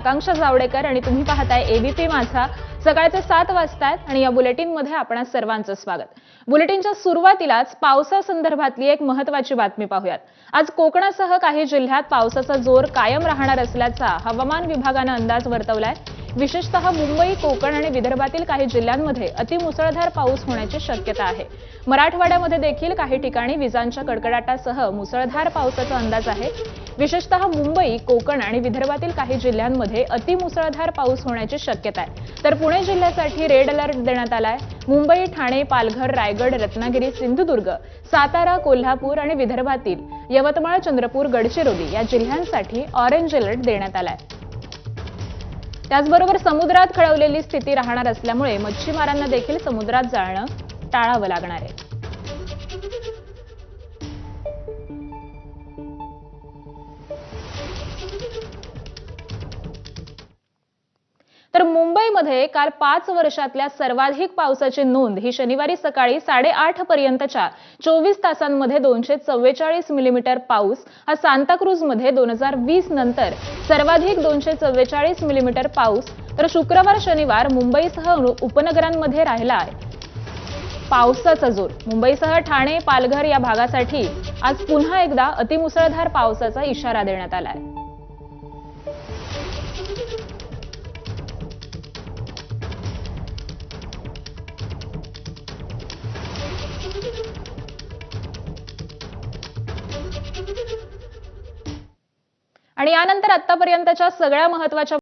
आकांक्षा जावडेकर आणि तुम्ही पाहताय एबीपी माझा। सकाळचे 7 वाजतात आणि या बुलेटिन मध्ये आपणा सर्वांचं स्वागत। बुलेटिनच्या सुरुवातीलाच पावसासंदर्भातली एक महत्त्वाची बातमी पाहूयात। आज कोकणासह काही जिल्ह्यात पावसाचा जोर कायम राहणार असल्याचा हवामान विभागाने अंदाज वर्तवलाय। विशेषतः मुंबई, कोकण आणि विदर्भातील काही जिल्ह्यांमध्ये अतिमुसळधार पाऊस होण्याची शक्यता आहे। मराठवाड्यामध्ये देखील काही ठिकाणी विजांच्या कडकडाटासह मुसळधार पावसाचा अंदाज आहे। विशेषतः मुंबई, कोकण आणि विदर्भातील काही जिल्ह्यांमध्ये अतिमुसळधार पाऊस होण्याची शक्यता आहे। तर पुणे जिल्ह्यासाठी रेड अलर्ट देण्यात आलाय। मुंबई, ठाणे, पालघर, रायगड, रत्नागिरी, सिंधुदुर्ग, सातारा, कोल्हापूर आणि विदर्भातील यवतमाळ, चंद्रपूर, गडचिरोली या जिल्ह्यांसाठी ऑरेंज अलर्ट देण्यात आलाय। त्याचबरोबर समुद्रात खळवलेली स्थिती राहणार असल्यामुळे मच्छीमारांना देखील समुद्रात जाणं टाळावं लागणार आहे। तर मुंबईमध्ये काल 5 वर्षातल्या सर्वाधिक पावसाची नोंद ही शनिवारी सकाळी 8:30 पर्यंतच्या 24 तासांमध्ये 244 मिलीमीटर पाऊस हा सांताक्रूजमध्ये 2020 नंतर सर्वाधिक 244 मिलीमीटर पाऊस तर शुक्रवार शनिवार मुंबईसह उपनगरांमध्ये राहिला आहे पावसाचा जोर। मुंबईसह ठाणे, पालघर या भागासाठी आज पुन्हा एकदा अतिमुसळधार पावसाचा इशारा देण्यात आला आहे। आणि यानंतर आतापर्यंतच्या सगळ्या महत्त्वाच्या